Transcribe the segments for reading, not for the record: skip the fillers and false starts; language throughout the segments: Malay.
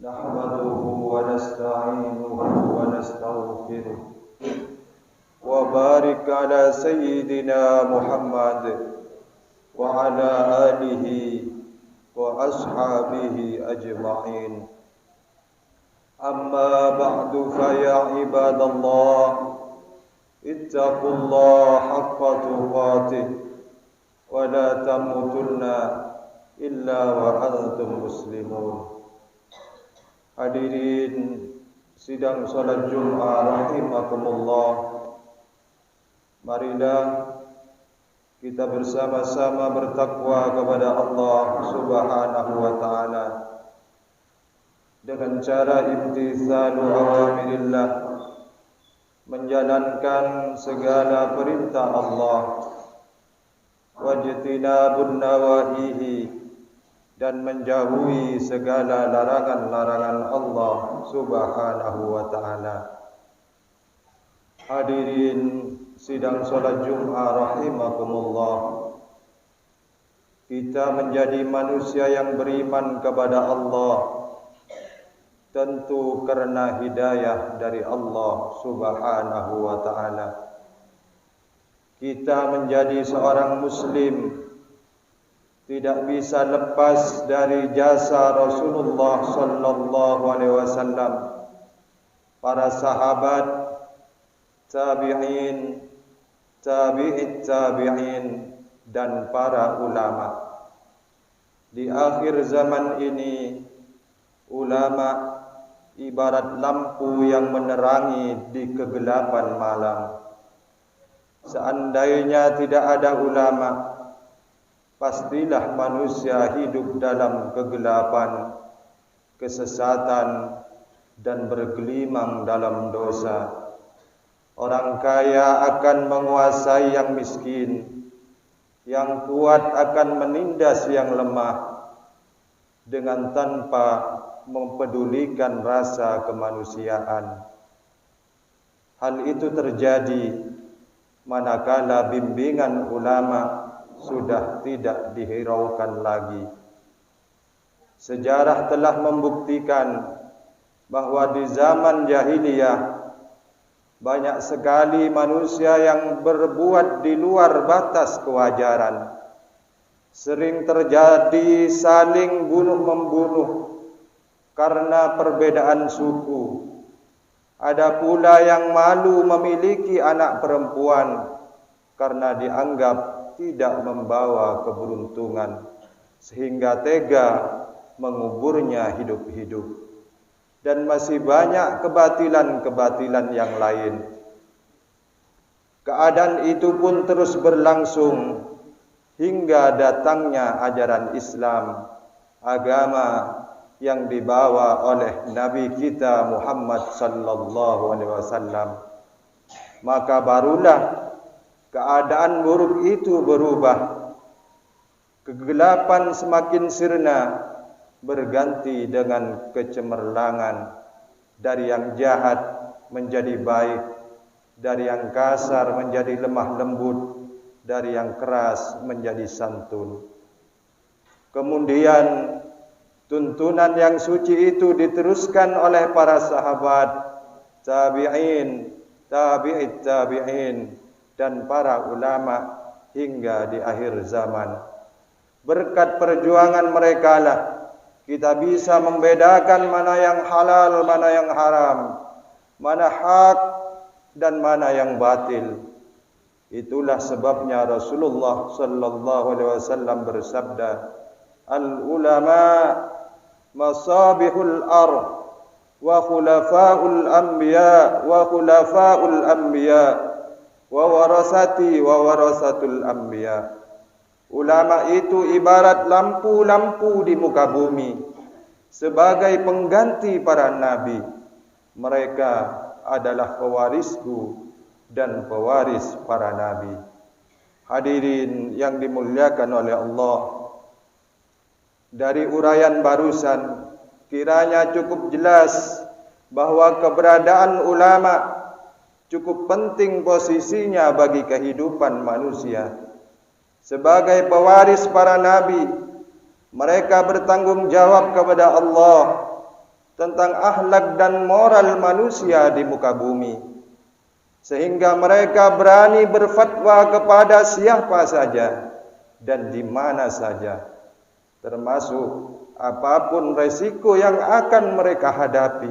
نحمده ونستعينه ونستغفره وبارك على سيدنا محمد وعلى آله وأصحابه أجمعين. أما بعد فيا عباد الله اتقوا الله حق تقاته ولا تموتن إلا وأنتم مسلمون. Hadirin sidang salat Jumat rahimakumullah, marilah kita bersama-sama bertakwa kepada Allah Subhanahu wa taala dengan cara imtithalu awamirillah, menjalankan segala perintah Allah, wajtinabun nawahihi, dan menjauhi segala larangan-larangan Allah Subhanahu wa taala. Hadirin sidang salat Jumat rahimakumullah, kita menjadi manusia yang beriman kepada Allah tentu karena hidayah dari Allah Subhanahu wa taala. Kita menjadi seorang muslim tidak bisa lepas dari jasa Rasulullah sallallahu alaihi wasallam, para sahabat, tabi'in, tabi'it tabi'in, dan para ulama. Di akhir zaman ini, ulama ibarat lampu yang menerangi di kegelapan malam. Seandainya tidak ada ulama, pastilah manusia hidup dalam kegelapan, kesesatan, dan bergelimang dalam dosa. Orang kaya akan menguasai yang miskin, yang kuat akan menindas yang lemah, dengan tanpa mempedulikan rasa kemanusiaan. Hal itu terjadi manakala bimbingan ulama sudah tidak dihiraukan lagi. Sejarah telah membuktikan bahwa di zaman jahiliyah banyak sekali manusia yang berbuat di luar batas kewajaran. Sering terjadi saling bunuh-membunuh karena perbedaan suku. Ada pula yang malu memiliki anak perempuan karena dianggap tidak membawa keberuntungan, sehingga tega menguburnya hidup-hidup. Dan masih banyak kebatilan-kebatilan yang lain. Keadaan itu pun terus berlangsung hingga datangnya ajaran Islam, agama yang dibawa oleh Nabi kita Muhammad sallallahu alaihi wasallam. Maka barulah keadaan buruk itu berubah. Kegelapan semakin sirna, berganti dengan kecemerlangan. Dari yang jahat menjadi baik, dari yang kasar menjadi lemah lembut, dari yang keras menjadi santun. Kemudian tuntunan yang suci itu diteruskan oleh para sahabat, tabi'in, tabi'it tabi'in, dan para ulama hingga di akhir zaman. Berkat perjuangan mereka lah kita bisa membedakan mana yang halal, mana yang haram, mana hak dan mana yang batil. Itulah sebabnya Rasulullah sallallahu alaihi wasallam bersabda, "Al-ulama masabihul ardh wa khulafa'ul anbiya wa khulafa'ul anbiya wa warasati wa warasatul anbiya." Ulama itu ibarat lampu-lampu di muka bumi, sebagai pengganti para nabi. Mereka adalah pewarisku dan pewaris para nabi. Hadirin yang dimuliakan oleh Allah, dari uraian barusan kiranya cukup jelas bahwa keberadaan ulama cukup penting posisinya bagi kehidupan manusia. Sebagai pewaris para nabi, mereka bertanggung jawab kepada Allah tentang akhlak dan moral manusia di muka bumi, sehingga mereka berani berfatwa kepada siapa saja dan di mana saja, termasuk apapun resiko yang akan mereka hadapi,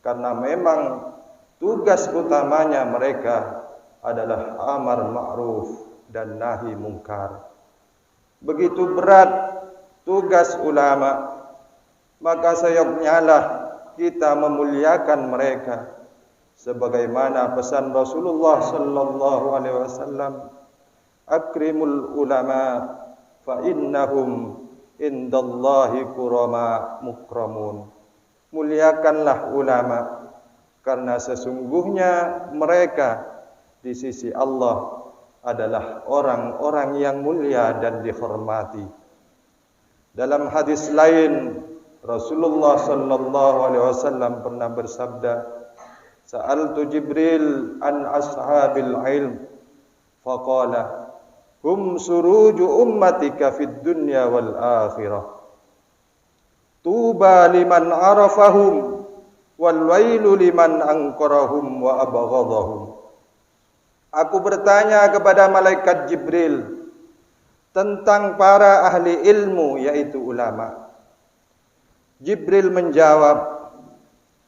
karena memang tugas utamanya mereka adalah amar ma'ruf dan nahi mungkar. Begitu berat tugas ulama, maka sayapnyalah kita memuliakan mereka, sebagaimana pesan Rasulullah sallallahu alaihi wasallam, akrimul ulama fa innahum indallahi kurama mukramun. Muliakanlah ulama, karena sesungguhnya mereka di sisi Allah adalah orang-orang yang mulia dan dihormati. Dalam hadis lain, Rasulullah sallallahu alaihi wasallam pernah bersabda, "Sa'altu Jibril an ashabil ilm, faqala, hum suruju ummatika fid dunya wal akhirah. Tuba liman arafahum, wal wailu liman ankarahum wa abghadahum." Aku bertanya kepada malaikat Jibril tentang para ahli ilmu, yaitu ulama. Jibril menjawab,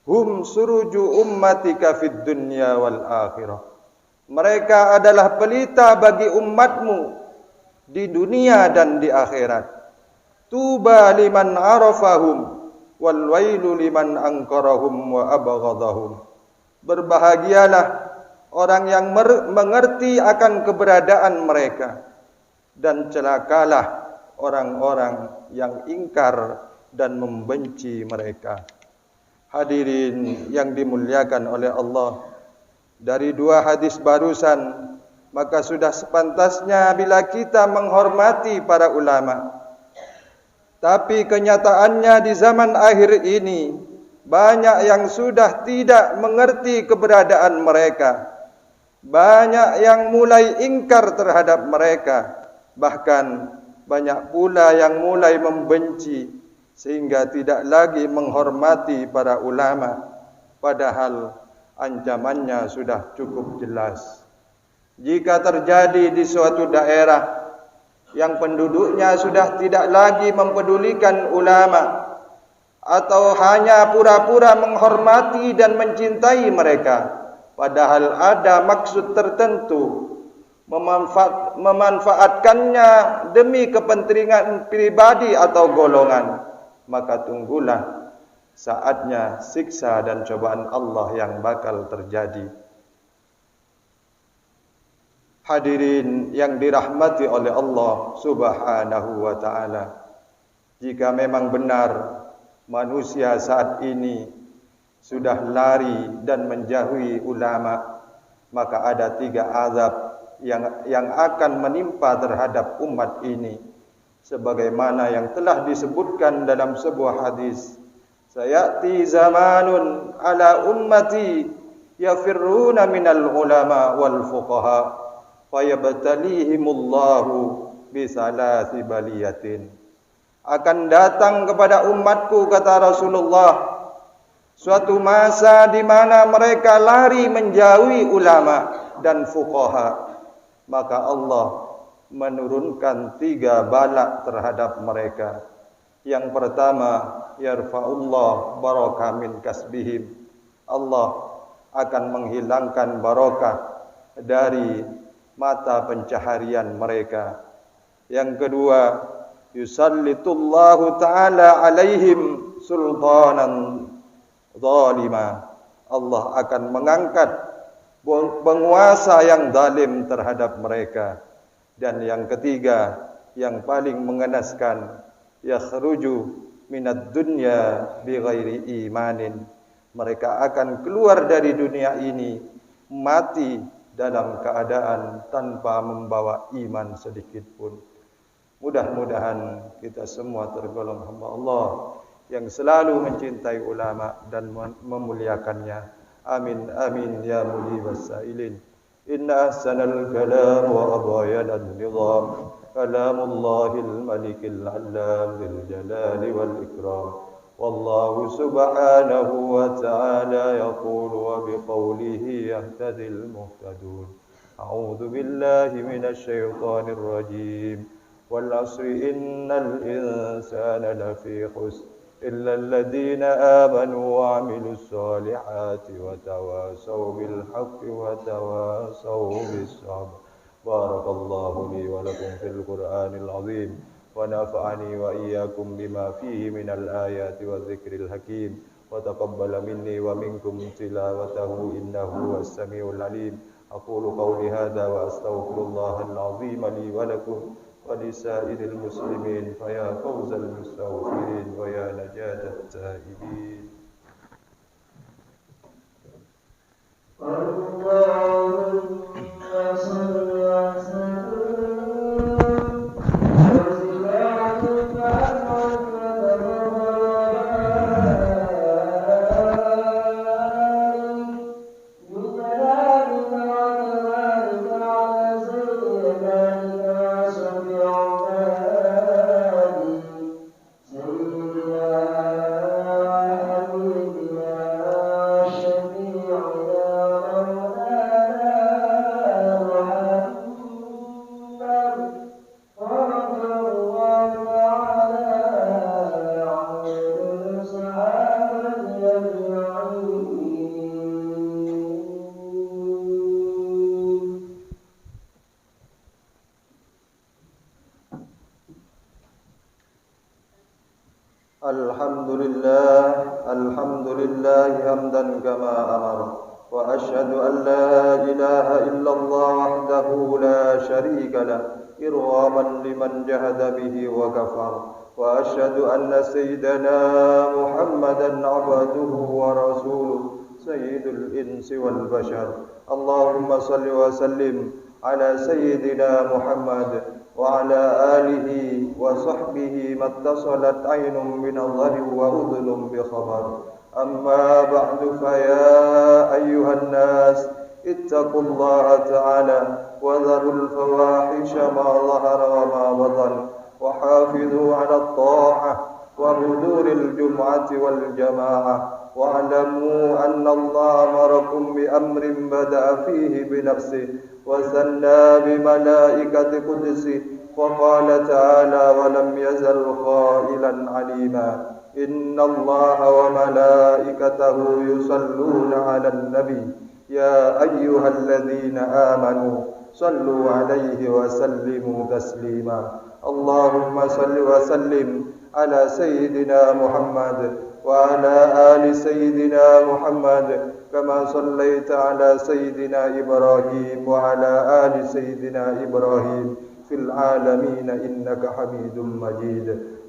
hum suruju ummatika fid dunya wal akhirah. Mereka adalah pelita bagi umatmu di dunia dan di akhirat. Tuba liman arafahum, wal wailu liman ankarahum wa abghadahum. Berbahagialah orang yang mengerti akan keberadaan mereka, dan celakalah orang-orang yang ingkar dan membenci mereka. Hadirin yang dimuliakan oleh Allah, dari dua hadis barusan, maka sudah sepantasnya bila kita menghormati para ulama. Tapi kenyataannya di zaman akhir ini, banyak yang sudah tidak mengerti keberadaan mereka. Banyak yang mulai ingkar terhadap mereka, bahkan banyak pula yang mulai membenci, sehingga tidak lagi menghormati para ulama, padahal ancamannya sudah cukup jelas. Jika terjadi di suatu daerah yang penduduknya sudah tidak lagi mempedulikan ulama, atau hanya pura-pura menghormati dan mencintai mereka, padahal ada maksud tertentu, memanfaatkannya demi kepentingan pribadi atau golongan, maka tunggulah saatnya siksa dan cobaan Allah yang bakal terjadi. Hadirin yang dirahmati oleh Allah Subhanahu wa ta'ala, jika memang benar manusia saat ini sudah lari dan menjauhi ulama, maka ada 3 azab yang akan menimpa terhadap umat ini, sebagaimana yang telah disebutkan dalam sebuah hadis. Sayati zamanun ala ummati yafirruna minal ulama wal fuqaha fayabtalihimullahu bisalasi baliyatin. Akan datang kepada umatku, kata Rasulullah, suatu masa di mana mereka lari menjauhi ulama dan fuqaha, maka Allah menurunkan 3 bala terhadap mereka. Yang pertama, yarfa'ullah barakah min kasbihim. Allah akan menghilangkan barakah dari mata pencaharian mereka. Yang kedua, yusallitullahu ta'ala alaihim sultanan zalima. Allah akan mengangkat penguasa yang zalim terhadap mereka. Dan yang ketiga, yang paling mengenaskan, yakhruju minad dunya bighairi imanin. Mereka akan keluar dari dunia ini mati dalam keadaan tanpa membawa iman sedikit pun. Mudah-mudahan kita semua tergolong hamba Allah yang selalu mencintai ulama dan memuliakannya. Amin amin ya mujibas sailin. Inna ahsanal kalam wa abayanal nizam kalamullahil malikil allam dzil jalali wal ikram. والله سبحانه وتعالى يقول وبقوله يهتدي المهتدون. أعوذ بالله من الشيطان الرجيم. والعصر إن الإنسان لفي خسر إلا الذين آمنوا وعملوا الصالحات وتواصوا بالحق وتواصوا بالصبر. بارك الله لي ولكم في القرآن العظيم ونفعني وإياكم بما فيه من الآيات والذكر الحكيم وتقبل مني ومنكم تلاوته إنه هو السميع العليم. أقول قولي هذا وأستغفر الله العظيم لي ولكم ولسائر المسلمين فيا فوز المستغفرين ويا نجاة التائبين. الحمد لله حمدا كما أمر وأشهد أن لا إله إلا الله وحده لا شريك له إرغاما لمن جهد به وكفر وأشهد أن سيدنا محمدا عبده ورسوله سيد الإنس والبشر. اللهم صل وسلم على سيدنا محمد وعلى آله وصحبه ما اتصلت عين بنظر وأذن بخبر. أما بعد فيا أيها الناس اتقوا الله تعالى وذروا الفواحش ما ظهر وما بطن وحافظوا على الطاعة وحضور الجمعة والجماعة واعلموا أن الله أمركم بأمر بدأ فيه بنفسه وثنى بملائكة قدسه وقال تعالى ولم يزل قائلا عليما إن الله وملائكته يصلون على النبي يا أيها الذين آمنوا صلوا عليه وسلموا تسليما. اللهم صل وسلم على سيدنا محمد وعلى آل سيدنا محمد كما صليت على سيدنا إبراهيم وعلى آل سيدنا إبراهيم في العالمين إنك حميد مجيد.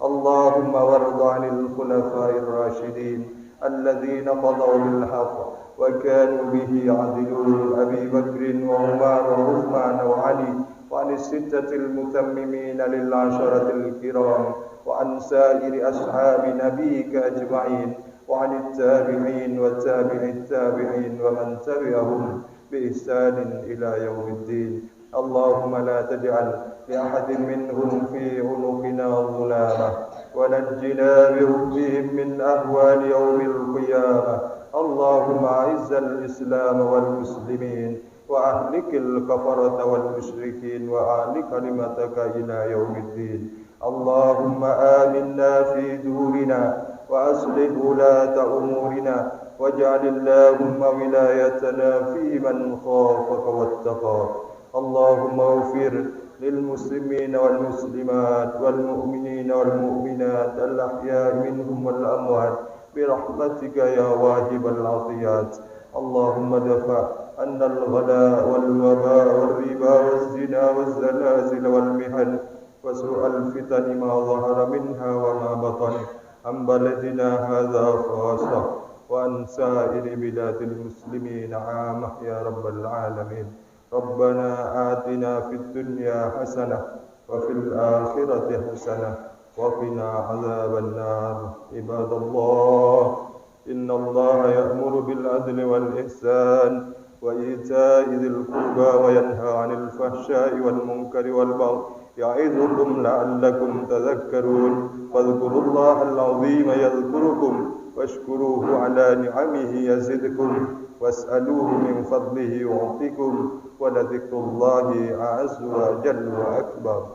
اللهم وارض عن الخلفاء الراشدين الذين قضوا بالحق وكانوا به يعدلون أبي بكر وعمر وعثمان وعلي وعن الستة المتممين للعشرة الكرام وعن سائر أصحاب نبيك أجمعين وعن التابعين وتابع التابعين ومن تبعهم بإحسان إلى يوم الدين. اللهم لا تجعل لأحد منهم في عنقنا ظلامة ونجنا بهم من أهوال يوم القيامة. اللهم أعز الإسلام والمسلمين وأهلك الكفرة والمشركين وأعل كلمتك إلى يوم الدين. اللهم آمنا في دورنا وأصلح ولاة أمورنا واجعل اللهم ولايتنا في من خافك واتقاك. اللهم اغفر للمسلمين والمسلمات والمؤمنين والمؤمنات الأحياء منهم والأموات برحمتك يا واهب العطيات. اللهم دفع عنا الغلاء والوباء والربا والزنا والزلازل والمحن وسوء الفتن ما ظهر منها وما بطن عن بلدنا هذا خاصة وعن سائر بلاد المسلمين عامة يا رب العالمين. ربنا آتنا في الدنيا حسنة وفي الآخرة حسنة وقنا عذاب النار. عباد الله إن الله يأمر بالعدل والإحسان وإيتاء ذي القربى وينهى عن الفحشاء والمنكر والبغي يعظكم لعلكم تذكرون فاذكروا الله العظيم يذكركم واشكروه على نعمه يزدكم واسألوه من فضله يعطكم ولذكر الله أعز وجل وأكبر